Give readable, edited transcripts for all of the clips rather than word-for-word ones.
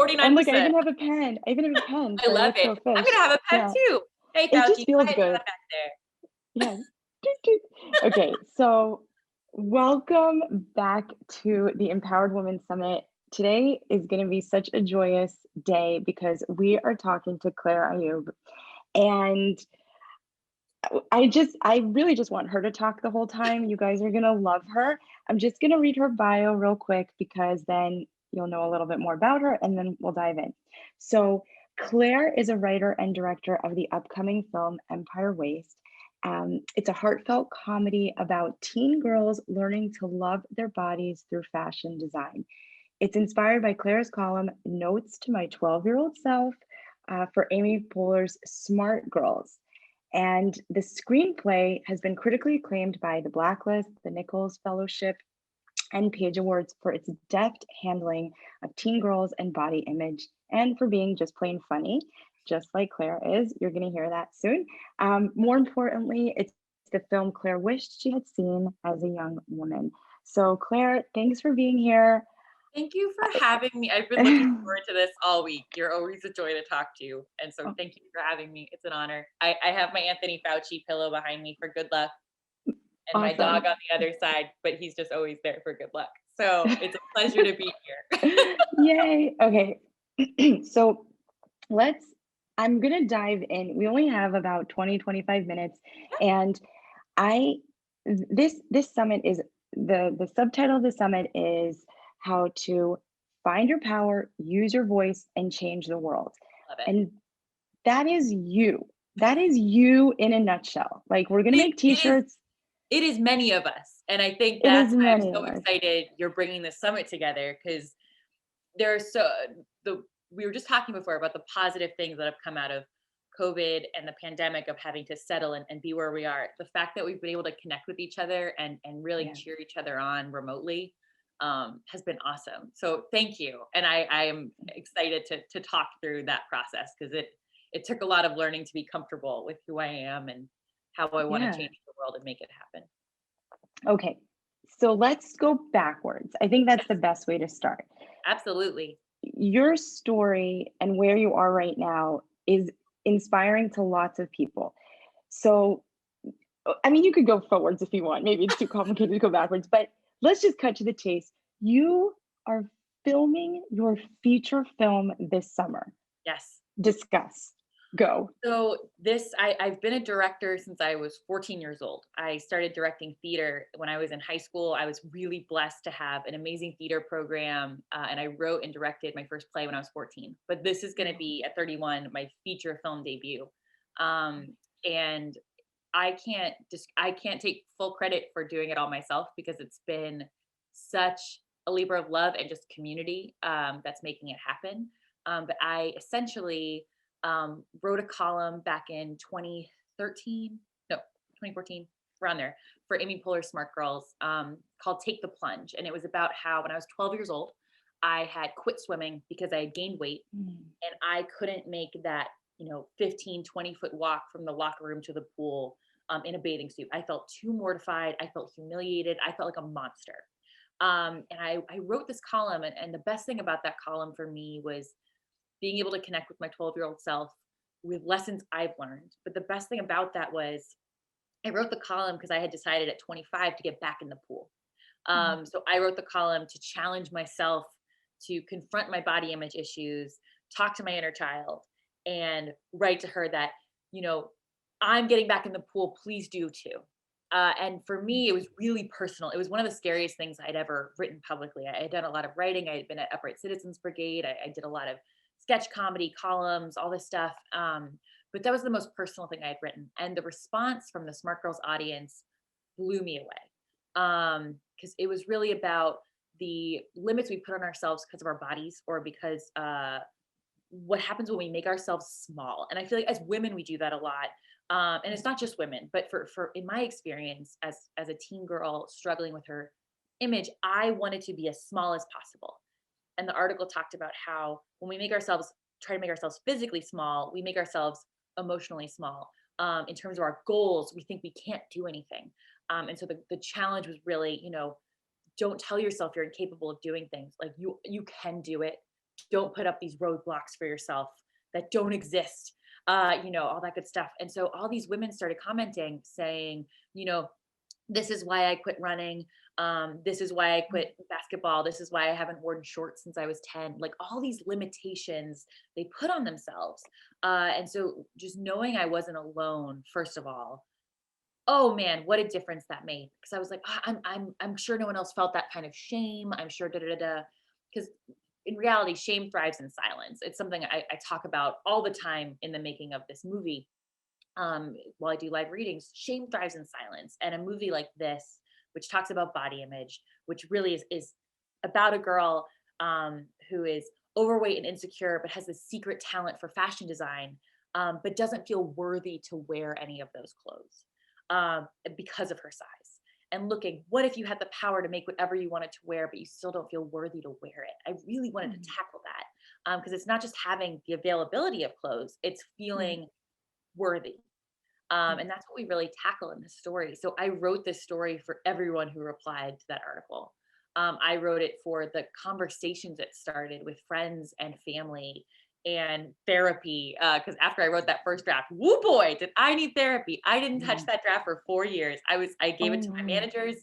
And look, 49%. I even have a pen, I so I love look it. so I'm fish. gonna have a pen Yeah, too. Hey, it Fauci, just go feels ahead and good. cut back there. Yeah. Toot, toot. Okay, so welcome back to the Empowered Women Summit. Today is going to be such a joyous day because we are talking to Claire Ayoub. And I really just want her to talk the whole time. You guys are going to love her. I'm just going to read her bio real quick because then you'll know a little bit more about her and then we'll dive in. So, Claire is a writer and director of the upcoming film Empire Waist. It's a heartfelt comedy about teen girls learning to love their bodies through fashion design. It's inspired by Claire's column, Notes to My 12-Year-Old Self, for Amy Poehler's Smart Girls. And the screenplay has been critically acclaimed by the Blacklist, the Nichols Fellowship, and Page Awards for its deft handling of teen girls and body image, and for being just plain funny, just like Claire is. You're going to hear that soon. More importantly, it's the film Claire wished she had seen as a young woman. So, Claire, thanks for being here. Thank you for having me. I've been looking forward to this all week. You're always a joy to talk to. And so thank you for having me. It's an honor. I have my Anthony Fauci pillow behind me for good luck and my dog Awesome. on the other side, but he's just always there for good luck. So it's a pleasure to be here. Yay. Okay. So let's, I'm going to dive in. We only have about 20-25 minutes. And I, this summit is, the subtitle of the summit is how to find your power, use your voice, and change the world. Love it. And that is you. That is you in a nutshell. Like, we're going to make t-shirts. It is many of us. And I think It is that's why I'm many so of us. excited you're bringing this summit together, because we were just talking before about the positive things that have come out of COVID and the pandemic, of having to settle and be where we are. The fact that we've been able to connect with each other and really Yeah. cheer each other on remotely has been awesome. So thank you. And I am excited to talk through that process, because it took a lot of learning to be comfortable with who I am and how I want to Yeah. change the world and make it happen. Okay. So let's go backwards. I think that's Yes, the best way to start. absolutely. Your story and where you are right now is inspiring to lots of people. So, I mean, you could go forwards if you want. Maybe it's too complicated to go backwards, but let's just cut to the chase. You are filming your feature film this summer. Yes. Discuss. Go. So I've been a director since I was 14 years old. I started directing theater when I was in high school. I was really blessed to have an amazing theater program, and I wrote and directed my first play when I was 14. But this is going to be at 31 my feature film debut, and I can't take full credit for doing it all myself, because it's been such a labor of love and just community that's making it happen. But I essentially wrote a column back in 2013, no, 2014, around there, for Amy Poehler's Smart Girls, called Take the Plunge. And it was about how when I was 12 years old, I had quit swimming because I had gained weight and I couldn't make that, 15, 20-foot walk from the locker room to the pool in a bathing suit. I felt too mortified. I felt humiliated. I felt like a monster. And I wrote this column, and the best thing about that column for me was being able to connect with my 12-year-old self with lessons I've learned. But the best thing about that was I wrote the column because I had decided at 25 to get back in the pool. So I wrote the column to challenge myself to confront my body image issues, talk to my inner child, and write to her that, I'm getting back in the pool. Please do too. And for me, it was really personal. It was one of the scariest things I'd ever written publicly. I had done a lot of writing. I had been at Upright Citizens Brigade. I did a lot of sketch comedy, columns, all this stuff. But that was the most personal thing I had written. And the response from the Smart Girls audience blew me away. Because it was really about the limits we put on ourselves because of our bodies, or because what happens when we make ourselves small. And I feel like as women, we do that a lot. And it's not just women, but for in my experience as a teen girl struggling with her image, I wanted to be as small as possible. And the article talked about how when we try to make ourselves physically small, we make ourselves emotionally small. In terms of our goals, we think we can't do anything. And so the challenge was really, don't tell yourself you're incapable of doing things. Like you can do it. don't put up these roadblocks for yourself that don't exist, all that good stuff. And so all these women started commenting saying, you know, this is why I quit running. This is why I quit basketball. This is why I haven't worn shorts since I was 10. Like all these limitations they put on themselves. And so just knowing I wasn't alone, first of all, oh man, what a difference that made. Because I was like, "Ah, I'm sure no one else felt that kind of shame. I'm sure da da da da. Because in reality, shame thrives in silence. It's something I talk about all the time in the making of this movie. While I do live readings, shame thrives in silence. And a movie like this, which talks about body image, which really is about a girl who is overweight and insecure, but has a secret talent for fashion design, but doesn't feel worthy to wear any of those clothes because of her size. And looking, what if you had the power to make whatever you wanted to wear, but you still don't feel worthy to wear it? I really wanted to Mm, tackle that because it's not just having the availability of clothes, it's yeah, feeling worthy. yeah. And that's what we really tackle in this story. So I wrote this story for everyone who replied to that article. I wrote it for the conversations it started with friends and family and therapy. Because after I wrote that first draft, whoo boy, did I need therapy. I didn't touch Yeah. that draft for 4 years. I gave Oh, it to my wow. managers.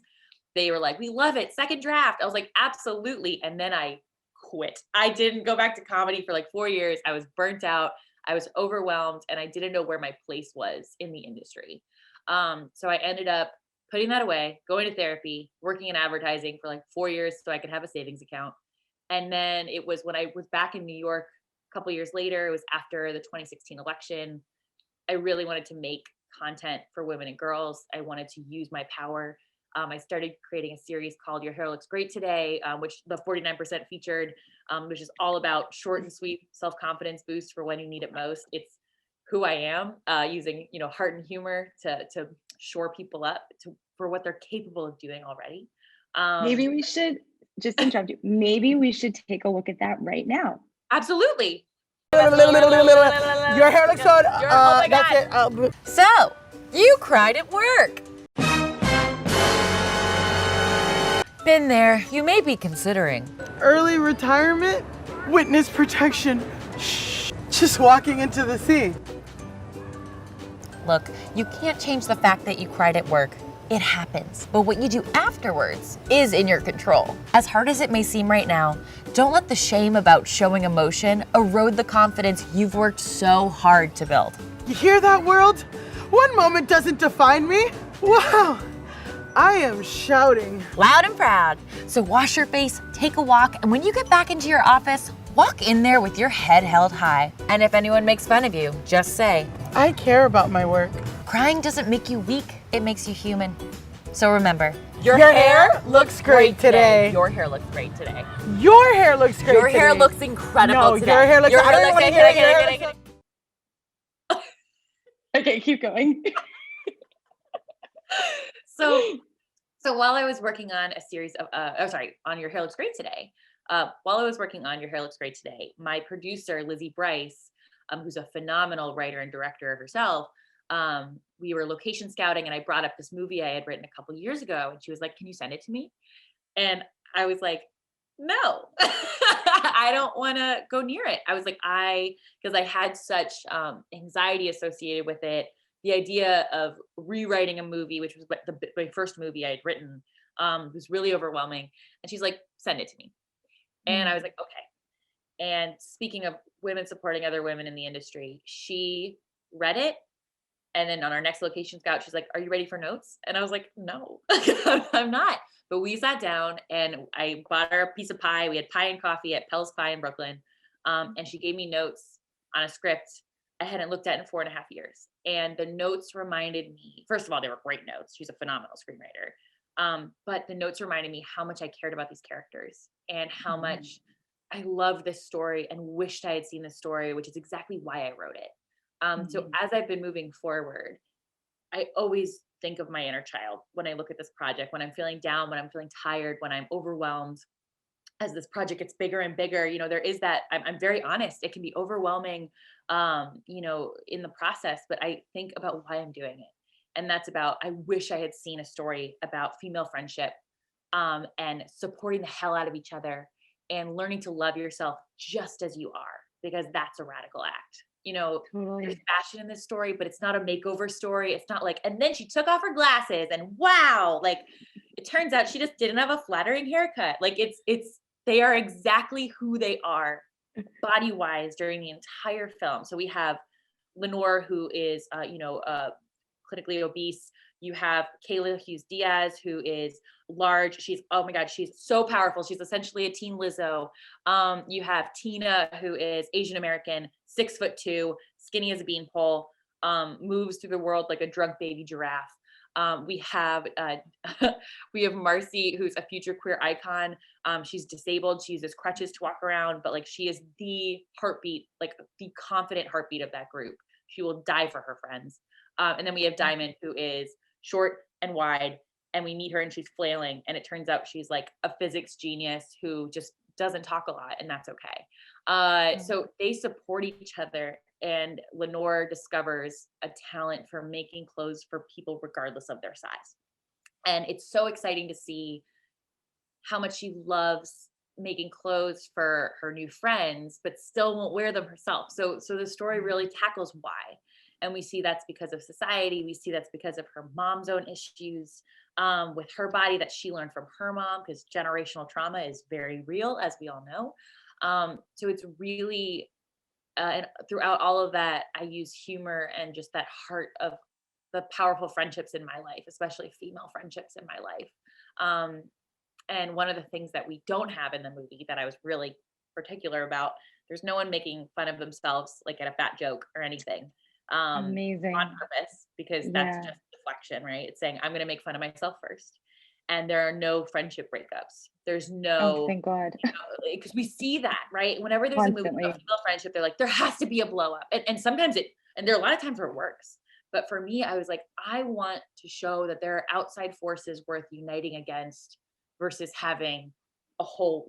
They were like, we love it. Second draft. I was like, absolutely. And then I quit. I didn't go back to comedy for like 4 years. I was burnt out. I was overwhelmed and I didn't know where my place was in the industry. So I ended up putting that away, going to therapy, working in advertising for like 4 years so I could have a savings account. And then it was when I was back in New York a couple years later, it was after the 2016 election. I really wanted to make content for women and girls. I wanted to use my power. I started creating a series called Your Hair Looks Great Today, which the 49% featured, which is all about short and sweet self-confidence boost for when you need it most. It's who I am, using heart and humor to shore people up for what they're capable of doing already. Um, Maybe we should just interrupt you. Maybe we should take a look at that right now. Absolutely. Your hair looks good. Oh my That's god. it. So, you cried at work. Been there, you may be considering. Early retirement, witness protection. Shh. Just walking into the sea. Look, you can't change the fact that you cried at work. It happens. But what you do afterwards is in your control. As hard as it may seem right now, don't let the shame about showing emotion erode the confidence you've worked so hard to build. You hear that, world? One moment doesn't define me. Wow. I am shouting. Loud and proud. So wash your face, take a walk, and when you get back into your office, walk in there with your head held high. And if anyone makes fun of you, just say, I care about my work. crying doesn't make you weak, it makes you human. So remember, Your hair looks great today. Your hair looks great today. Your hair looks great Your hair today. looks incredible No, today. your hair looks. I don't looks want to good. hear it. Get Your it, hair get it, looks- get it. Okay, keep going. So while I was working on a series of, on Your Hair Looks Great Today, while I was working on Your Hair Looks Great Today, my producer, Lizzie Bryce, who's a phenomenal writer and director herself, we were location scouting and I brought up this movie I had written a couple years ago. And she was like, can you send it to me? And I was like, no, I don't want to go near it. I was like, because I had such anxiety associated with it. The idea of rewriting a movie, which was my first movie I had written, was really overwhelming. And she's like, send it to me. And I was like, okay. And speaking of women supporting other women in the industry, she read it. And then on our next location scout, she's like, are you ready for notes? And I was like, no, I'm not. But we sat down and I bought her a piece of pie. We had pie and coffee at Pell's Pie in Brooklyn. And she gave me notes on a script I hadn't looked at in 4.5 years. And the notes reminded me, first of all, they were great notes. She's a phenomenal screenwriter. But the notes reminded me how much I cared about these characters and how much I love this story and wished I had seen this story, which is exactly why I wrote it. So as I've been moving forward, I always think of my inner child when I look at this project, when I'm feeling down, when I'm feeling tired, when I'm overwhelmed. As this project gets bigger and bigger, there is that I'm very honest. It can be overwhelming, in the process, but I think about why I'm doing it. And that's about, I wish I had seen a story about female friendship, and supporting the hell out of each other and learning to love yourself just as you are, because that's a radical act. There's Totally. fashion in this story, but it's not a makeover story. It's not like, and then she took off her glasses and wow, like it turns out she just didn't have a flattering haircut. Like they are exactly who they are body wise during the entire film. So we have Lenore, who is, clinically obese. You have Kayla Hughes Diaz, who is large. She's, oh my God, she's so powerful. She's essentially a teen Lizzo. You have Tina, who is Asian American, 6'2", skinny as a beanpole, moves through the world like a drunk baby giraffe. We have we have Marcy, who's a future queer icon. She's disabled. She uses crutches to walk around, but like she is the heartbeat, like the confident heartbeat of that group. She will die for her friends. And then we have Diamond, who is short and wide, and we meet her and she's flailing, and it turns out she's like a physics genius who just doesn't talk a lot, and that's okay. So they support each other, and Lenore discovers a talent for making clothes for people regardless of their size. And it's so exciting to see how much she loves making clothes for her new friends, but still won't wear them herself. So the story really tackles why. And we see that's because of society. We see that's because of her mom's own issues with her body that she learned from her mom, because generational trauma is very real, as we all know. So it's really, and throughout all of that, I use humor and just that heart of the powerful friendships in my life, especially female friendships in my life. And one of the things that we don't have in the movie that I was really particular about, there's no one making fun of themselves like at a fat joke or anything. Amazing. On purpose, because that's Yeah. just deflection, right? It's saying I'm going to make fun of myself first. And there are no friendship breakups. There's Oh, no, thank God. because we see that, right? Whenever there's a movie Constantly. about female friendship, they're like, there has to be a blow up. And sometimes and there are a lot of times where it works. But for me, I was like, I want to show that there are outside forces worth uniting against versus having a whole,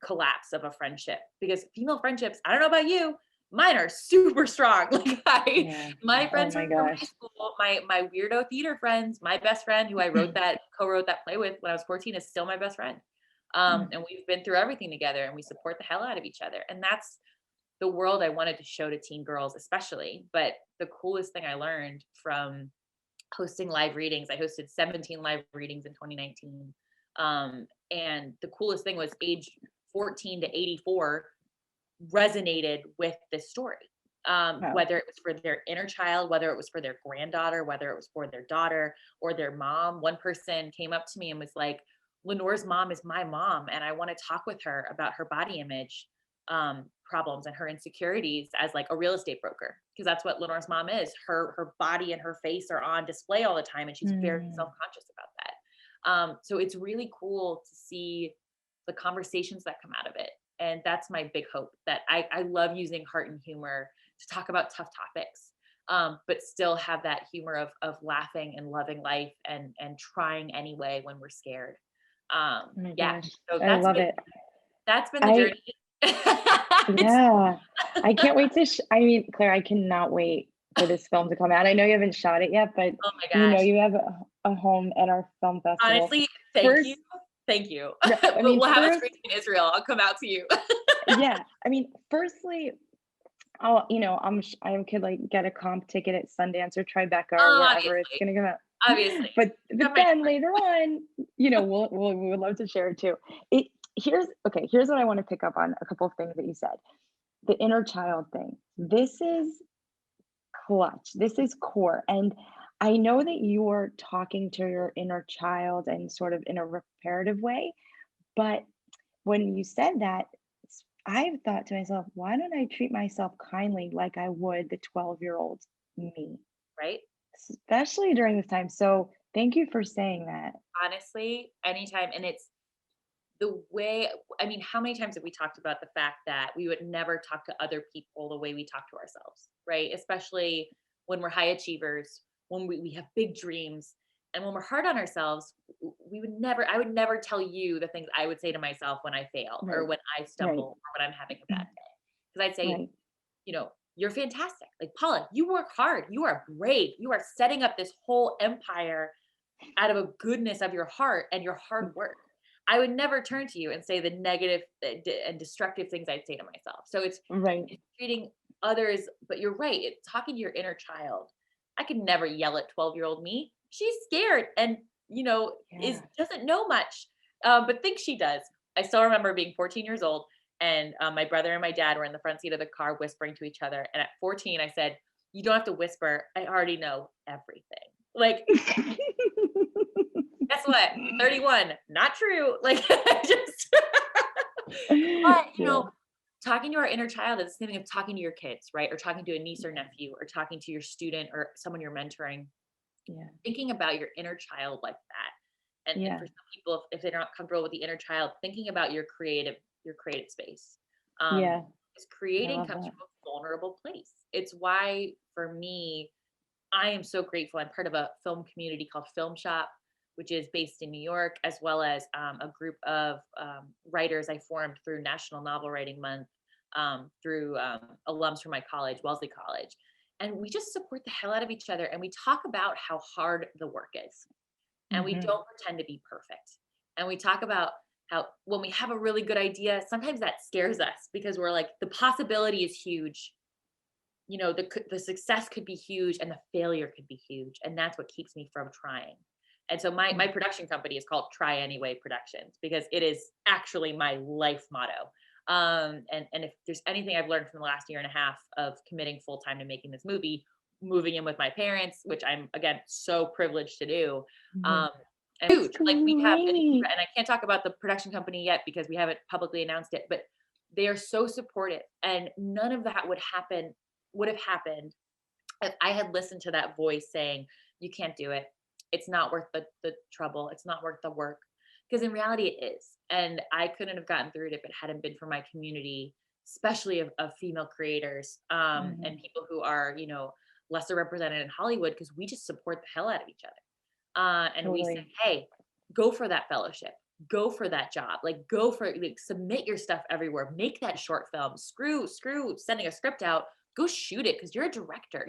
collapse of a friendship. Because female friendships, I don't know about you, mine are super strong. Yeah. My Oh friends my from high gosh. school, my weirdo theater friends, my best friend who I co-wrote that play with when I was 14 is still my best friend. And we've been through everything together, and we support the hell out of each other. And that's the world I wanted to show to teen girls, especially. But the coolest thing I learned from hosting live readings, I hosted 17 live readings in 2019. And the coolest thing was age 14 to 84 resonated with this story. Wow. Whether it was for their inner child, whether it was for their granddaughter, whether it was for their daughter or their mom. One person came up to me and was like, Lenore's mom is my mom, and I want to talk with her about her body image problems and her insecurities as like a real estate broker, because that's what Lenore's mom is. Her body and her face are on display all the time, and she's very self-conscious about that. So it's really cool to see the conversations that come out of it. And that's my big hope, that I love using heart and humor to talk about tough topics, but still have that humor of laughing and loving life and trying anyway when we're scared. Oh my Yeah. gosh. So I love it. that's been the I journey. It's- Yeah. I can't wait to I mean, Claire, I cannot wait for this film to come out. I know you haven't shot it yet, but oh my gosh. you have a home at our film festival. Honestly, thank First, you. Thank you. I mean, We'll have a first, screening in Israel. I'll come out to you. yeah. I mean, firstly, I could like get a comp ticket at Sundance or Tribeca or wherever it's Obviously. gonna come out. Obviously. But Got my then later on, we would love to share it too. Here's what I want to pick up on a couple of things that you said. The inner child thing. This is clutch. This is core. And I know that you're talking to your inner child and sort of in a reparative way, but when you said that, I've thought to myself, why don't I treat myself kindly like I would the 12-year-old me, right? especially during this time? So thank you for saying that. Honestly, anytime. And it's the way, I mean, how many times have we talked about the fact that we would never talk to other people the way we talk to ourselves, right? Especially when we're high achievers, when we have big dreams, and when we're hard on ourselves, I would never tell you the things I would say to myself when I fail or Right, when I stumble or when I'm having a bad day. Because I'd say, right. you're fantastic. Like, Paula, you work hard. You are brave. You are setting up this whole empire out of a goodness of your heart and your hard work. I would never turn to you and say the negative and destructive things I'd say to myself. So Right. it's treating others, but you're right. It's talking to your inner child. I could never yell at 12-year-old me. She's scared and, is Yeah. doesn't know much, but thinks she does. I still remember being 14 years old, and my brother and my dad were in the front seat of the car whispering to each other. And at 14, I said, "You don't have to whisper. I already know everything." Like, guess what? 31, not true. Like, just, but Yeah. talking to our inner child is the same thing of talking to your kids, right? Or talking to a niece or nephew, or talking to your student or someone you're mentoring. Yeah. Thinking about your inner child like that. And Yeah. for some people, if they're not comfortable with the inner child, thinking about your creative space. Um, Yeah. because I creating love comes that. from a vulnerable place. It's why, for me, I am so grateful. I'm part of a film community called Film Shop, which is based in New York, as well as a group of writers I formed through National Novel Writing Month, through alums from my college, Wellesley College. And we just support the hell out of each other. And we talk about how hard the work is. And we Mhm. don't pretend to be perfect. And we talk about how when we have a really good idea, sometimes that scares us because we're like, the possibility is huge. The success could be huge and the failure could be huge. And that's what keeps me from trying. And so my Mm. production company is called Try Anyway Productions because it is actually my life motto. And if there's anything I've learned from the last year and a half of committing full time to making this movie, moving in with my parents, which I'm again so privileged to do, Mhm. um, and That's huge. Like we have, great. and I can't talk about the production company yet because we haven't publicly announced it, but they are so supportive, and none of that would have happened if I had listened to that voice saying, "You can't do it. It's not worth the trouble. It's not worth the work." Because in reality, it is. And I couldn't have gotten through it if it hadn't been for my community, especially of female creators, and Mhm. people who are, lesser represented in Hollywood, because we just support the hell out of each other. And we say, Totally. hey, go for that fellowship. Go for that job. Like, go for like, submit your stuff everywhere. Make that short film. Screw sending a script out. Go shoot it because you're a director.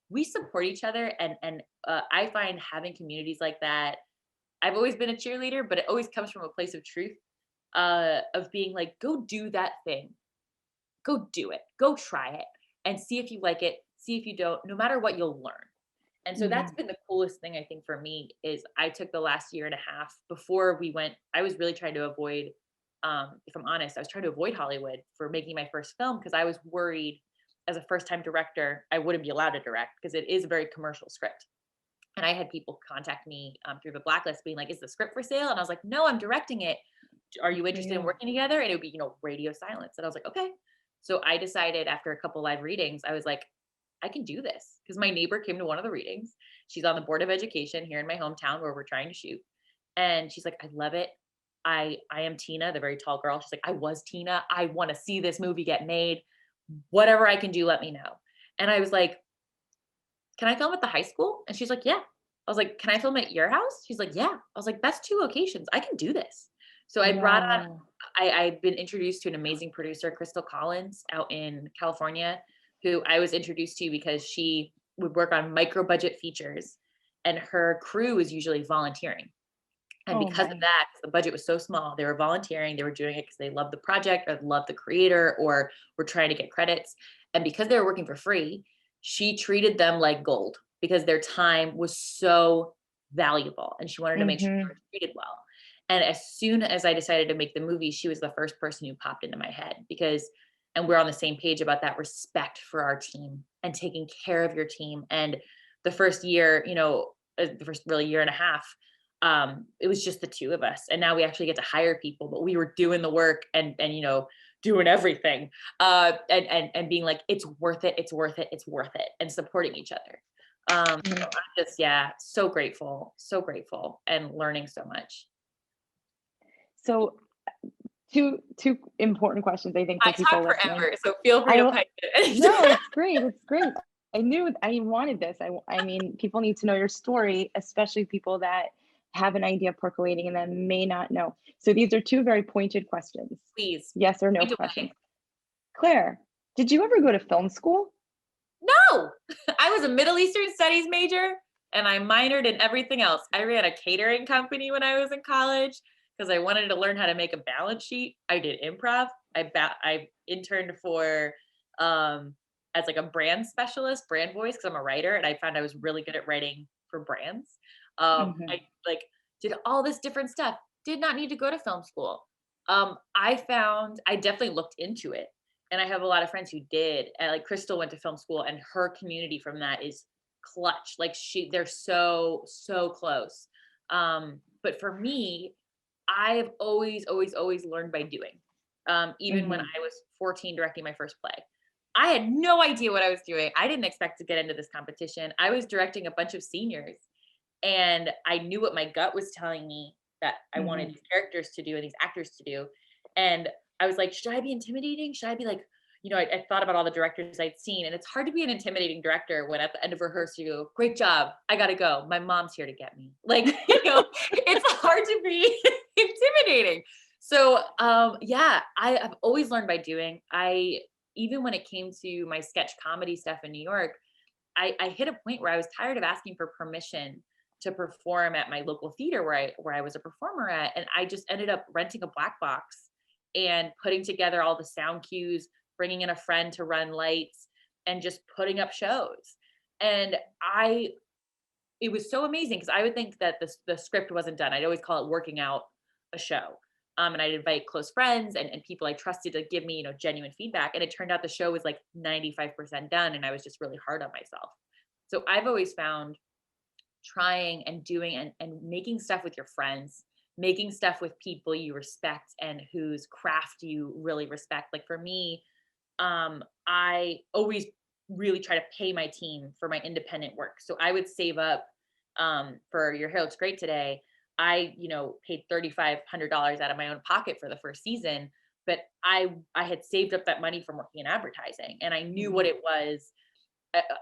We support each other, and I find having communities like that. I've always been a cheerleader, but it always comes from a place of truth, of being like, go do that thing, go do it, go try it, and see if you like it. See if you don't. No matter what, you'll learn. And so that's Mhm. been the coolest thing I think for me is I took the last year and a half before we went. I was really trying to avoid, if I'm honest, I was trying to avoid Hollywood for making my first film because I was worried as a first time director, I wouldn't be allowed to direct because it is a very commercial script. And I had people contact me through the blacklist being like, is the script for sale? And I was like, no, I'm directing it. Are you interested in Yeah. working together? And it would be, radio silence. And I was like, okay. So I decided after a couple live readings, I was like, I can do this because my neighbor came to one of the readings. She's on the board of education here in my hometown where we're trying to shoot. And she's like, I love it. I am Tina, the very tall girl. She's like, I was Tina. I want to see this movie get made. Whatever I can do, let me know. And I was like, can I film at the high school? And she's like, yeah. I was like, can I film at your house? She's like, yeah. I was like, that's 2 locations. I can do this. So I brought on, Wow. I've been introduced to an amazing producer, Crystal Collins, out in California, who I was introduced to because she would work on micro budget features and her crew is usually volunteering. And Oh because of my. that, 'cause the budget was so small, they were volunteering, they were doing it because they loved the project or loved the creator or were trying to get credits. And because they were working for free, she treated them like gold because their time was so valuable and she wanted to make sure they Mhm. were treated well. And as soon as I decided to make the movie, she was the first person who popped into my head because, and we're on the same page about that respect for our team and taking care of your team. And the first year, the first really year and a half, it was just the two of us. And now we actually get to hire people, but we were doing the work and doing everything. And being like, it's worth it, it's worth it, it's worth it, and supporting each other. So Mhm. I'm just, so grateful and learning so much. So two important questions I think I for people talk listening. forever, so feel free I to will pipe in. No, it's great. It's great. I wanted this. I mean, people need to know your story, especially people that have an idea percolating and that may not know. So these are two very pointed questions. Please, Yes or no point questions. away. Claire, did you ever go to film school? No, I was a Middle Eastern studies major and I minored in everything else. I ran a catering company when I was in college. because I wanted to learn how to make a balance sheet. I did improv. I interned for as like a brand specialist, brand voice, because I'm a writer and I found I was really good at writing for brands. Mhm. I like did all this different stuff. Did not need to go to film school. I definitely looked into it, and I have a lot of friends who did. And like Crystal went to film school, and her community from that is clutch. Like they're so close. But for me, I have always learned by doing. Even when Mhm. I was 14 directing my first play, I had no idea what I was doing. I didn't expect to get into this competition. I was directing a bunch of seniors, and I knew what my gut was telling me that I wanted Mhm. these characters to do and these actors to do. And I was like, should I be intimidating? Should I be like, I thought about all the directors I'd seen, and it's hard to be an intimidating director when at the end of rehearsal you go, great job, I gotta go. My mom's here to get me. Like, it's hard to be intimidating. So yeah, I have always learned by doing. Even when it came to my sketch comedy stuff in New York, I hit a point where I was tired of asking for permission to perform at my local theater where I was a performer at, and I just ended up renting a black box and putting together all the sound cues, bringing in a friend to run lights, and just putting up shows. And I it was so amazing because I would think that the script wasn't done. I'd always call it working out a show. And I'd invite close friends and people I trusted to give me, genuine feedback. And it turned out the show was like 95% done. And I was just really hard on myself. So I've always found trying and doing and making stuff with your friends, making stuff with people you respect and whose craft you really respect. Like for me, I always really try to pay my team for my independent work. So I would save up for Your Hair Looks Great Today. I, paid $3,500 out of my own pocket for the first season, but I had saved up that money from working in advertising, and I knew what Mhm. it was.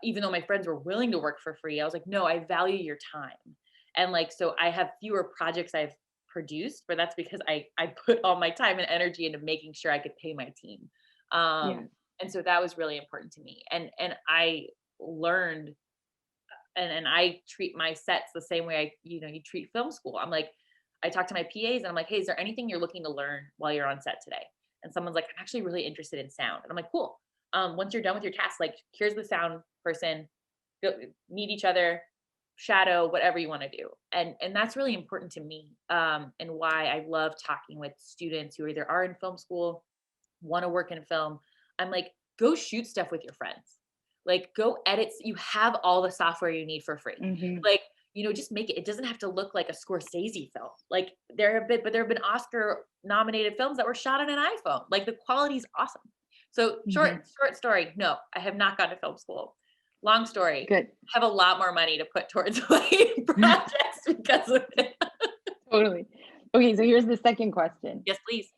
Even though my friends were willing to work for free, I was like, no, I value your time, and like so I have fewer projects I've produced, but that's because I put all my time and energy into making sure I could pay my team. Yeah. And so that was really important to me, and I learned, and I treat my sets the same way you treat film school. I'm like, I talk to my PAs and I'm like, hey, is there anything you're looking to learn while you're on set today? And someone's like, I'm actually really interested in sound. And I'm like, cool. Once you're done with your task, like here's the sound person, go meet each other, shadow, whatever you want to do. And that's really important to me. And why I love talking with students who either are in film school, want to work in film. I'm like, go shoot stuff with your friends. Like, go edit. You have all the software you need for free. Mhm. Like, just make it. It doesn't have to look like a Scorsese film. Like, there have been Oscar nominated films that were shot on an iPhone. Like, the quality's awesome. So, short, Mhm. short story. No, I have not gone to film school. Long story. Good. Have a lot more money to put towards my projects because of it. Totally. Okay, so here's the second question. Yes, please.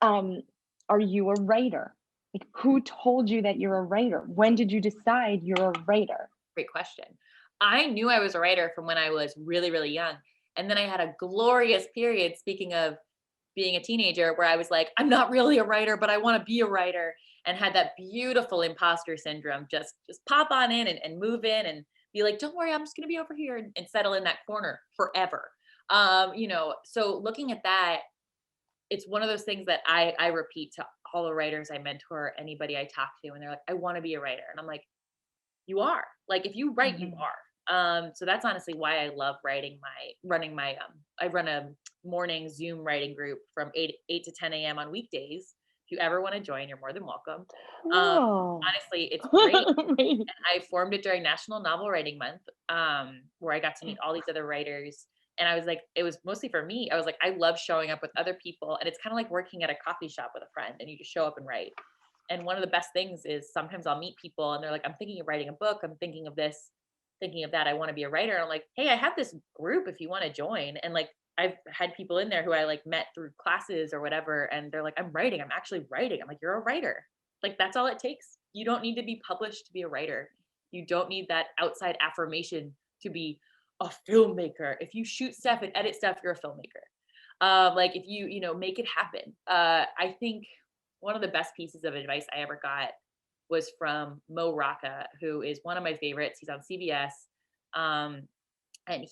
Um, are you a writer? Like, who told you that you're a writer? When did you decide you're a writer? Great question. I knew I was a writer from when I was really, really young. And then I had a glorious period, speaking of being a teenager, where I was like, I'm not really a writer, but I want to be a writer, and had that beautiful imposter syndrome. Just pop on in and move in and be like, don't worry, I'm just gonna be over here and settle in that corner forever. So looking at that, it's one of those things that I repeat to all the writers I mentor, anybody I talk to, and they're like, I want to be a writer. And I'm like, you are. Like if you write, you Mhm. are. So that's honestly why I love running my I run a morning Zoom writing group from 8 to 10 a.m. on weekdays. If you ever want to join, you're more than welcome. Um, Cool. honestly, it's great. Right. I formed it during National Novel Writing Month, where I got to meet all these other writers. And I was like, it was mostly for me. I was like, I love showing up with other people. And it's kind of like working at a coffee shop with a friend and you just show up and write. And one of the best things is sometimes I'll meet people and they're like, I'm thinking of writing a book. I'm thinking of this, thinking of that. I want to be a writer. And I'm like, hey, I have this group if you want to join. And like, I've had people in there who I like met through classes or whatever. And they're like, I'm writing. I'm actually writing. I'm like, you're a writer. Like, that's all it takes. You don't need to be published to be a writer. You don't need that outside affirmation to be a filmmaker. If you shoot stuff and edit stuff, you're a filmmaker. Like if you make it happen. I think one of the best pieces of advice I ever got was from Mo Rocca, who is one of my favorites. He's on CBS. And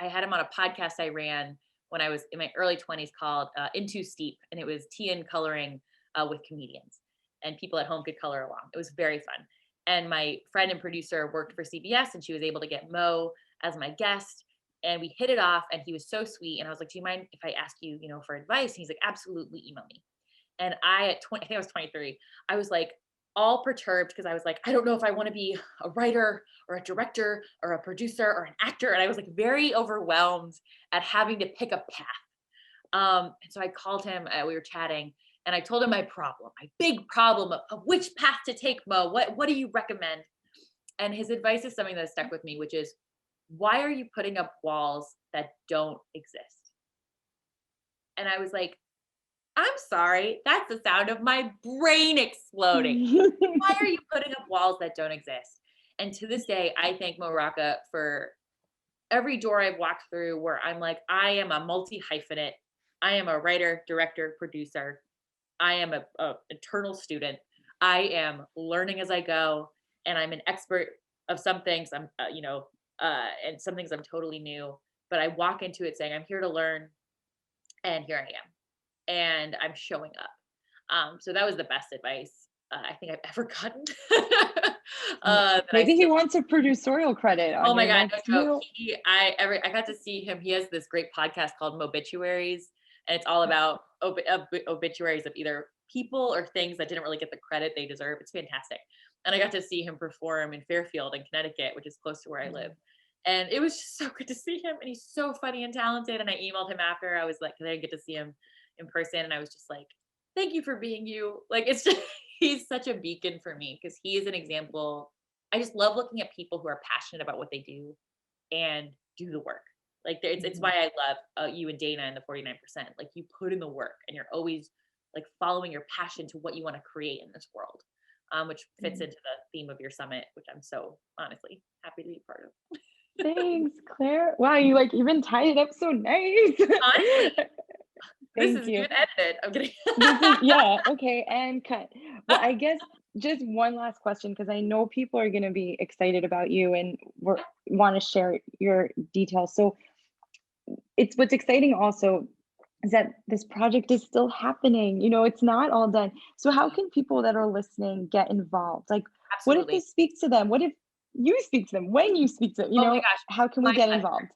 I had him on a podcast I ran when I was in my early 20s called In Too Steep, and it was tea coloring with comedians, and people at home could color along. It was very fun. And my friend and producer worked for CBS, and she was able to get Mo as my guest, and we hit it off, and he was so sweet. And I was like, do you mind if I ask you, for advice? And he's like, absolutely, email me. And I think I was 23, I was like all perturbed because I was like, I don't know if I want to be a writer or a director or a producer or an actor. And I was like very overwhelmed at having to pick a path. And so I called him, we were chatting, and I told him my big problem of which path to take, Mo. What do you recommend? And his advice is something that stuck with me, which is, why are you putting up walls that don't exist? And I was like, I'm sorry, that's the sound of my brain exploding. Why are you putting up walls that don't exist? And to this day, I thank Mo Rocca for every door I've walked through where I'm like, I am a multi-hyphenate. I am a writer, director, producer. I am a eternal student. I am learning as I go, and I'm an expert of some things. I'm, and some things I'm totally new. But I walk into it saying, I'm here to learn, and here I am. And I'm showing up. So that was the best advice I think I've ever gotten. Maybe he wants a producerial credit on oh my your God, next no, I got to see him. He has this great podcast called Mobituaries, and it's all about obituaries of either people or things that didn't really get the credit they deserve. It's fantastic. And I got to see him perform in Fairfield in Connecticut, which is close to where I live. And it was just so good to see him. And he's so funny and talented. And I emailed him after. I was like, because I didn't get to see him in person, and I was just like, thank you for being you. Like, it's just, he's such a beacon for me because he is an example. I just love looking at people who are passionate about what they do and do the work. Like, it's why I love you and Dana and the 49%. Like, you put in the work, and you're always like following your passion to what you want to create in this world, which fits into the theme of your summit, which I'm so honestly happy to be part of. Thanks, Claire. Wow, you like even tied it up so nice. Honestly, this Thank is you. good edited. I'm kidding. Yeah, okay, and cut. Well, I guess just one last question, because I know people are going to be excited about you and want to share your details. So what's exciting also is that this project is still happening. It's not all done. So how can people that are listening get involved? Like, what if Absolutely. this speaks to them? What if you speak to them? When you speak to them, Oh my gosh, how can we get involved?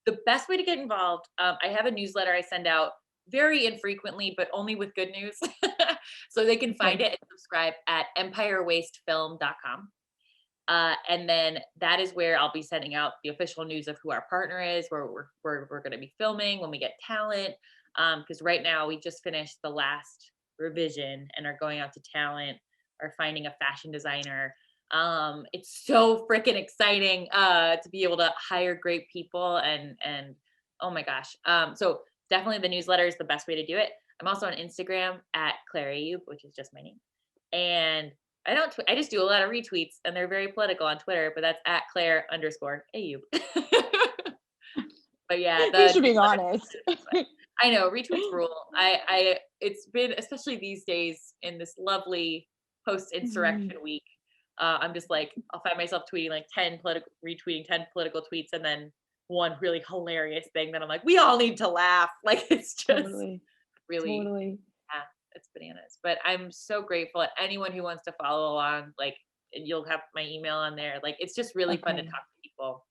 The best way to get involved, I have a newsletter I send out very infrequently, but only with good news. So they can find it and subscribe at empirewastefilm.com. And then that is where I'll be sending out the official news of who our partner is, where we're going to be filming, when we get talent. Because right now we just finished the last revision and are going out to talent, are finding a fashion designer. It's so freaking exciting to be able to hire great people and oh my gosh. So definitely the newsletter is the best way to do it. I'm also on Instagram at Claire Ayoub, which is just my name. And I just do a lot of retweets, and they're very political on Twitter, but that's at Claire_Ayoub. But yeah, Thanks for being honest. I know retweets rule. It's been, especially these days in this lovely post-insurrection week. I'm just like, I'll find myself tweeting like retweeting 10 political tweets, and then one really hilarious thing that I'm like, we all need to laugh. Like, it's just really, yeah, it's bananas. But I'm so grateful. Anyone who wants to follow along, like, you'll have my email on there. Like, it's just really fun to talk to people.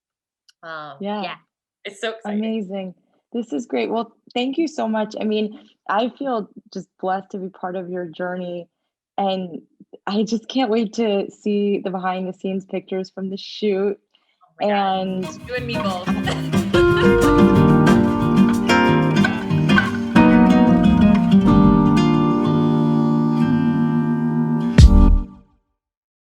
Yeah, it's so exciting. Amazing. This is great. Well, thank you so much. I mean, I feel just blessed to be part of your journey, and I just can't wait to see the behind the scenes pictures from the shoot. Oh my God. You and me both.